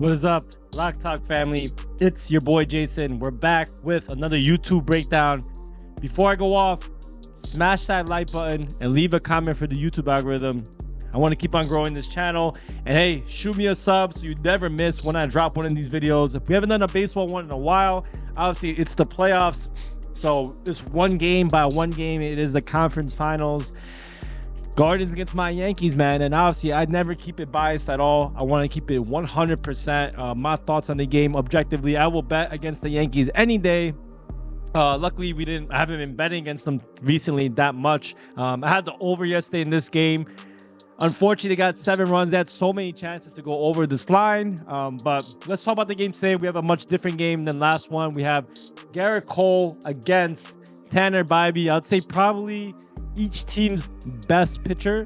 What is up, Lock Talk family? It's your boy Jason. We're back with another YouTube breakdown. Before I go off, smash that like button and leave a comment for the YouTube algorithm. I want to keep on growing this channel. And hey, shoot me a sub so you never miss when I drop one of these videos. If we haven't done a baseball one in a while, obviously it's the playoffs. So this one game by one game, it is the conference finals. Guardians against my Yankees, man. And obviously I never keep it biased at all. I want to keep it 100% my thoughts on the game objectively. I will bet against the Yankees any day. Luckily I haven't been betting against them recently that much. I had the over yesterday in this game. Unfortunately, they got 7 runs. They had so many chances to go over this line. But let's talk about the game today. We have a much different game than last one. We have Gerrit Cole against Tanner Bibee. I'd say probably each team's best pitcher.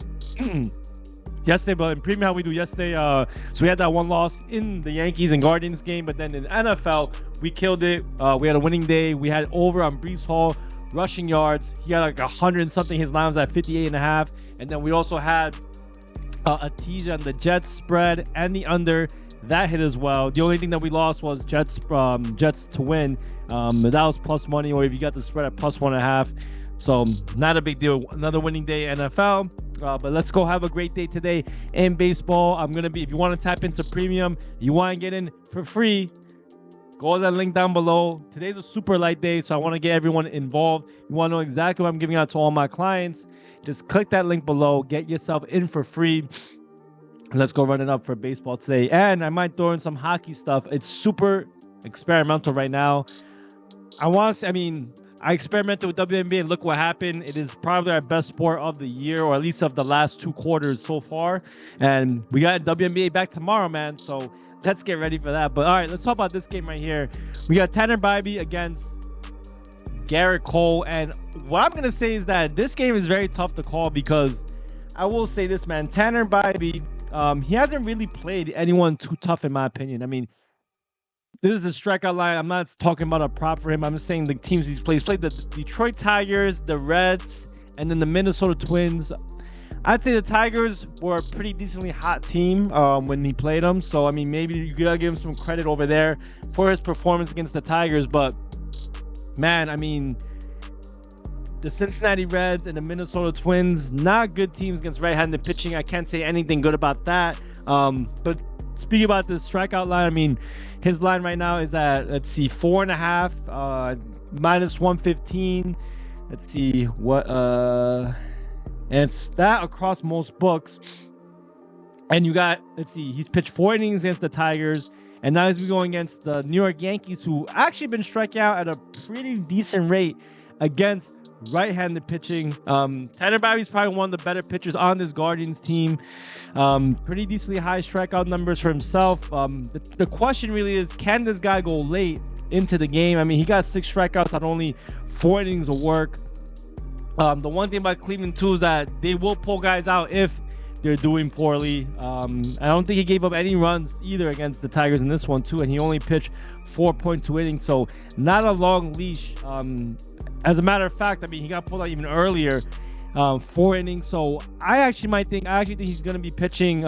Yesterday, but in premium, how we do yesterday, so we had that one loss in the Yankees and Guardians game, but then in NFL, we killed it. We had a winning day. We had over on Breece Hall rushing yards. He had like 100 and something. His line was at 58.5. And then we also had a teaser on the Jets spread and the under. That hit as well. The only thing that we lost was Jets to win. That was plus money, or if you got the spread at plus 1.5. So not a big deal. Another winning day NFL. But let's go have a great day today in baseball. If you want to tap into premium, you want to get in for free, go to that link down below. Today's a super light day, so I want to get everyone involved. You want to know exactly what I'm giving out to all my clients, just click that link below, get yourself in for free. Let's go run it up for baseball today. And I might throw in some hockey stuff. It's super experimental right now. I experimented with WNBA and look what happened. It is probably our best sport of the year, or at least of the last 2 quarters so far. And we got WNBA back tomorrow, man. So let's get ready for that. But all right, let's talk about this game right here. We got Tanner Bibee against Gerrit Cole. And what I'm going to say is that this game is very tough to call, because I will say this, man. Tanner Bibee, he hasn't really played anyone too tough, in my opinion. I mean, this is a strikeout line. I'm not talking about a prop for him. I'm just saying the teams he's played. He's played the Detroit Tigers, the Reds, and then the Minnesota Twins. I'd say the Tigers were a pretty decently hot team when he played them. So, I mean, maybe you gotta give him some credit over there for his performance against the Tigers. But, man, I mean, the Cincinnati Reds and the Minnesota Twins, not good teams against right-handed pitching. I can't say anything good about that. But speaking about this strikeout line, I mean, his line right now is at, let's see, 4.5, minus 115. Let's see what, and it's that across most books. And you got, let's see, he's pitched 4 innings against the Tigers, and now he's going against the New York Yankees, who actually been striking out at a pretty decent rate against right-handed pitching. Tanner Bibee is probably one of the better pitchers on this Guardians team. Pretty decently high strikeout numbers for himself. The question really is, can this guy go late into the game? I mean, he got 6 strikeouts on only 4 innings of work. The one thing about Cleveland too is that they will pull guys out if they're doing poorly. I don't think he gave up any runs either against the Tigers in this one too, and he only pitched 4.2 innings, so not a long leash. As a matter of fact, I mean, he got pulled out even earlier, 4 innings. So I actually think he's going to be pitching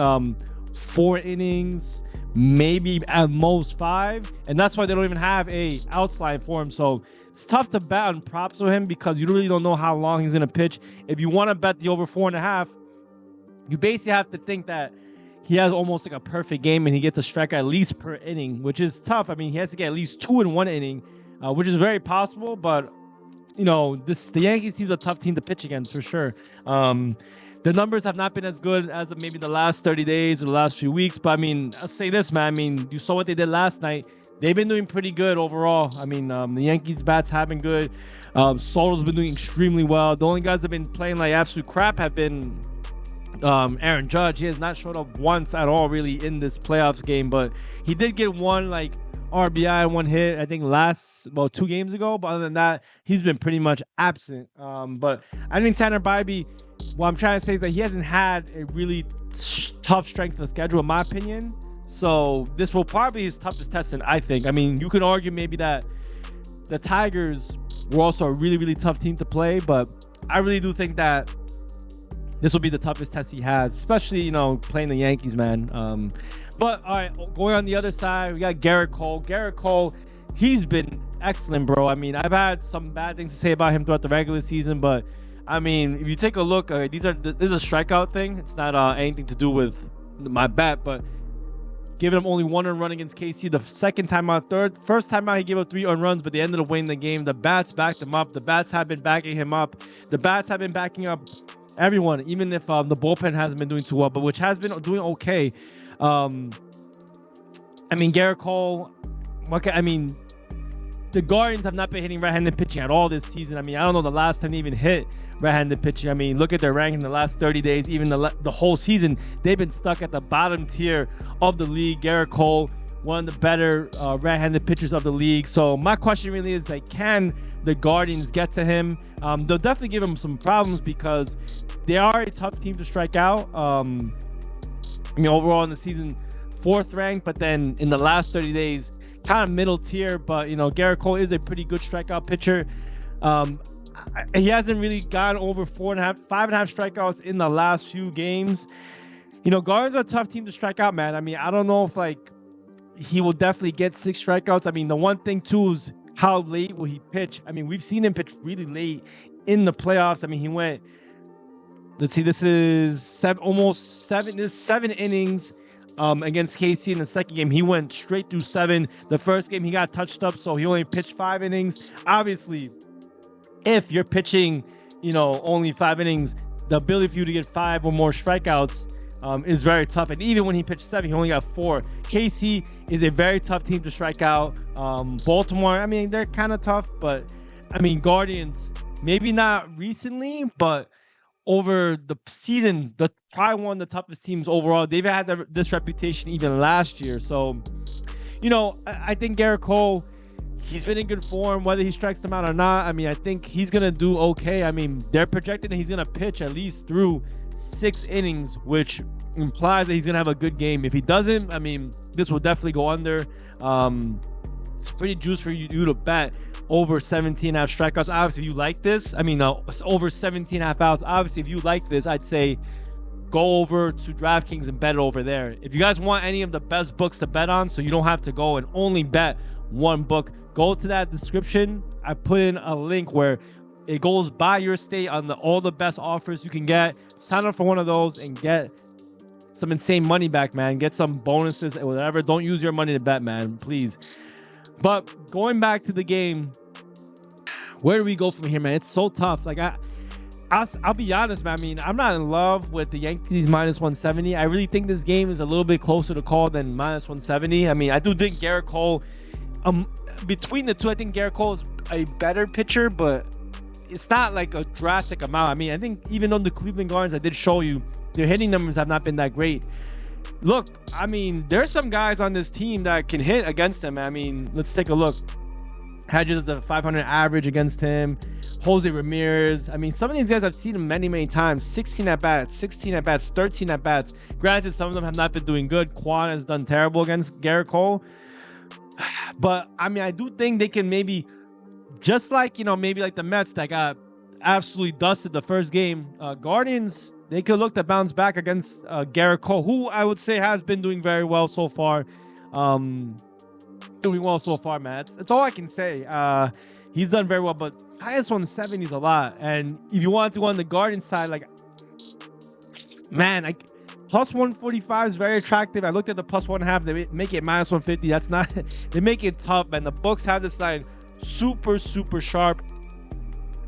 4 innings, maybe at most 5. And that's why they don't even have a outs line for him. So it's tough to bet on props for him, because you really don't know how long he's going to pitch. If you want to bet the over 4.5, you basically have to think that he has almost like a perfect game and he gets a strike at least per inning, which is tough. I mean, he has to get at least 2 in 1 inning, which is very possible. But you know, the Yankees team's a tough team to pitch against for sure. The numbers have not been as good as maybe the last 30 days or the last few weeks. But I mean, I'll say this, man. I mean, you saw what they did last night. They've been doing pretty good overall. I mean, the Yankees bats have been good. Soto's been doing extremely well. The only guys that have been playing like absolute crap have been Aaron Judge. He has not showed up once at all really in this playoffs game, but he did get one like RBI and 1 hit, I think 2 games ago. But other than that, he's been pretty much absent. But I think Tanner Bibee, what I'm trying to say is that he hasn't had a really tough strength of schedule, in my opinion. So this will probably be his toughest test, I think. I mean, you could argue maybe that the Tigers were also a really, really tough team to play, but I really do think that this will be the toughest test he has, especially, you know, playing the Yankees, man. But all right, going on the other side, we got Garrett Cole. Garrett Cole, he's been excellent, bro. I mean, I've had some bad things to say about him throughout the regular season, but I mean, if you take a look, this is a strikeout thing. It's not anything to do with my bet, but giving him only 1 earned run against KC the second time out, first time out he gave up 3 earned runs, but they ended up winning the game. The bats backed him up. The bats have been backing him up. The bats have been backing up everyone, even if the bullpen hasn't been doing too well, but which has been doing okay. I mean, Garrett Cole, I mean, the Guardians have not been hitting right-handed pitching at all this season. I mean, I don't know the last time they even hit right-handed pitching. I mean, look at their ranking in the last 30 days, even the whole season. They've been stuck at the bottom tier of the league. Garrett Cole, one of the better right-handed pitchers of the league. So my question really is, like, can the Guardians get to him? They'll definitely give him some problems because they are a tough team to strike out. I mean, overall in the season, 4th ranked, but then in the last 30 days, kind of middle tier. But, you know, Garrett Cole is a pretty good strikeout pitcher. He hasn't really gone over 5.5 strikeouts in the last few games. You know, Guardians are a tough team to strike out, man. I mean, I don't know if, like, he will definitely get 6 strikeouts. I mean, the one thing, too, is how late will he pitch? I mean, we've seen him pitch really late in the playoffs. I mean, he went, let's see, this is 7 innings against KC in the second game. He went straight through 7. The first game, he got touched up, so he only pitched 5 innings. Obviously, if you're pitching, you know, only 5 innings, the ability for you to get 5 or more strikeouts is very tough. And even when he pitched 7, he only got 4. KC is a very tough team to strike out. Baltimore, I mean, they're kind of tough, but I mean, Guardians, maybe not recently, but over the season, probably one of the toughest teams overall. They've had this reputation even last year. So, you know, I think Garrett Cole, he's been in good form, whether he strikes them out or not. I mean, I think he's going to do okay. I mean, they're projecting that he's going to pitch at least through 6 innings, which implies that he's going to have a good game. If he doesn't, I mean, this will definitely go under. It's pretty juice for you to bet over 17.5 strikeouts. Obviously, if you like this, I mean, over 17.5 outs. Obviously, if you like this, I'd say go over to DraftKings and bet it over there. If you guys want any of the best books to bet on, so you don't have to go and only bet one book, go to that description. I put in a link where it goes by your state on all the best offers you can get. Sign up for one of those and get some insane money back, man. Get some bonuses and whatever. Don't use your money to bet, man, please. But going back to the game, where do we go from here, man? It's so tough. Like, I'll be honest, man. I mean, I'm not in love with the Yankees minus 170. I really think this game is a little bit closer to call than minus 170. I mean, I do think Garrett Cole, between the two, I think Garrett Cole is a better pitcher, but it's not like a drastic amount. I mean, I think even though the Cleveland Guardians, I did show you, their hitting numbers have not been that great. Look, I mean, there's some guys on this team that can hit against them. I mean, let's take a look. Hedges has a 500 average against him. Jose Ramirez. I mean, some of these guys I've seen him many, many times. 16 at bats, 16 at bats, 13 at bats. Granted, some of them have not been doing good. Quan has done terrible against Garrett Cole. But I mean, I do think they can maybe, just like, you know, maybe like the Mets that got absolutely dusted the first game. Guardians, they could look to bounce back against Garrett Cole, who I would say has been doing very well so far. Doing well so far, man. That's all I can say. He's done very well, but highest 170 is a lot. And if you want to go on the Guardian side, like, man, plus 145 is very attractive. I looked at the plus 1.5. They make it minus 150. That's not. They make it tough, man. The books have this line super, super sharp.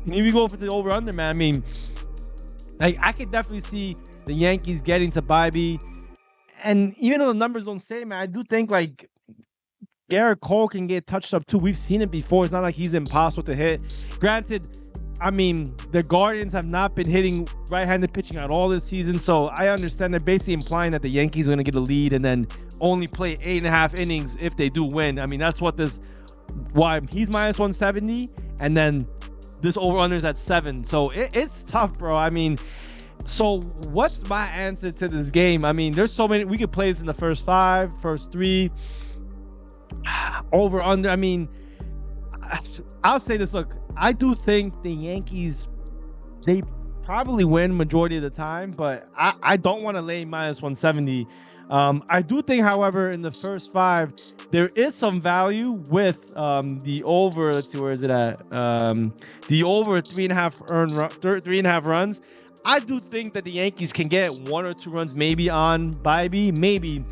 And if you go for the over/under, man, I mean, like, I could definitely see the Yankees getting to Bybee. And even though the numbers don't say, man, I do think, like, Garrett Cole can get touched up too. We've seen it before. It's not like he's impossible to hit. Granted, I mean, the Guardians have not been hitting right-handed pitching at all this season, so I understand they're basically implying that the Yankees are going to get a lead and then only play 8.5 innings if they do win. I mean, that's why he's minus 170, and then this over-under is at 7. So it's tough, bro. I mean, so what's my answer to this game? I mean, there's so many. We could play this in the first 5, first 3. Over under. I mean, I'll say this. Look, I do think the Yankees, they probably win majority of the time, but I don't want to lay minus 170. I do think, however, in the first 5, there is some value with the over. Let's see, where is it at? The over 3.5 runs. I do think that the Yankees can get 1 or 2 runs, maybe on Bybee, maybe.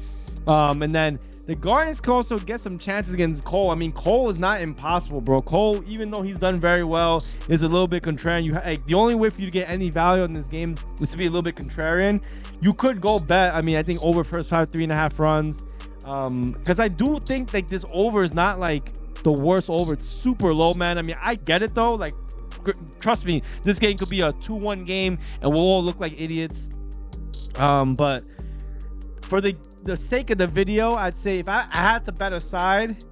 And then the Guardians can also get some chances against Cole. I mean, Cole is not impossible, bro. Cole, even though he's done very well, is a little bit contrarian. The only way for you to get any value in this game is to be a little bit contrarian. You could go bet. I mean, I think over first 5, 3.5 runs. Because I do think like this over is not like the worst over. It's super low, man. I mean, I get it though. Like, trust me, this game could be a 2-1 game, and we'll all look like idiots. But for the sake of the video, I'd say if I had to bet a side,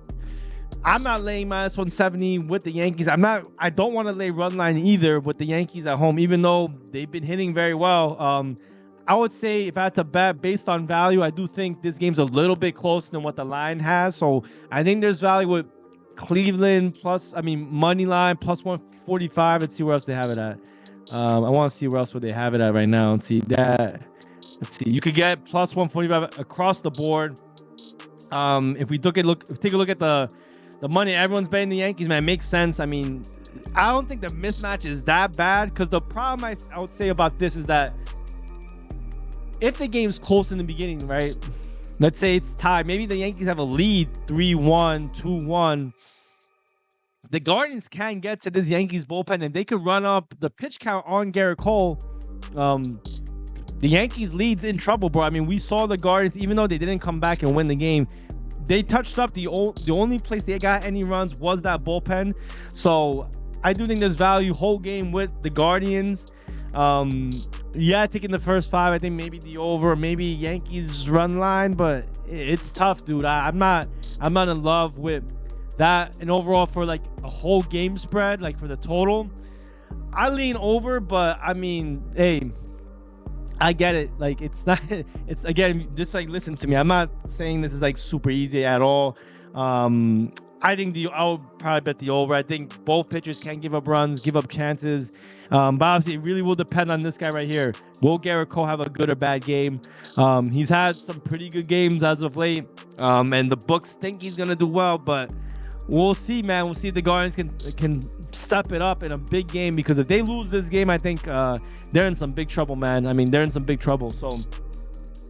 I'm not laying minus 170 with the Yankees. I don't want to lay run line either with the Yankees at home, even though they've been hitting very well. I would say if I had to bet based on value, I do think this game's a little bit closer than what the line has. So I think there's value with Cleveland money line plus 145. Let's see where else they have it at. I want to see where else would they have it at right now. Let's see that. Let's see. You could get plus 145 across the board. If we take a look at the money everyone's betting the Yankees, man, it makes sense. I mean, I don't think the mismatch is that bad, because the problem I would say about this is that if the game's close in the beginning, right? Let's say it's tied. Maybe the Yankees have a lead 3-1, 2-1. The Guardians can get to this Yankees bullpen, and they could run up the pitch count on Garrett Cole. The Yankees lead's in trouble, bro. I mean, we saw the Guardians, even though they didn't come back and win the game, they touched up. The only place they got any runs was that bullpen. So I do think there's value whole game with the Guardians. Yeah, taking the first 5, I think maybe the over, maybe Yankees run line, but it's tough, dude. I'm not in love with that. And overall, for like a whole game spread, like for the total, I lean over. But I mean, hey, I get it. Like, it's not, it's, again, just like, listen to me. I'm not saying this is like super easy at all. I think I would probably bet the over. I think both pitchers can give up runs, give up chances. But obviously, it really will depend on this guy right here. Will Garrett Cole have a good or bad game? He's had some pretty good games as of late, and the books think he's gonna do well. But we'll see, man. We'll see if the Guardians can step it up in a big game, because if they lose this game, I think they're in some big trouble, man. I mean, they're in some big trouble. So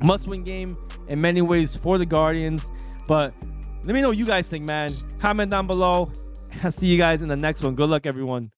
must-win game in many ways for the Guardians. But let me know what you guys think, man. Comment down below. I'll see you guys in the next one. Good luck, everyone.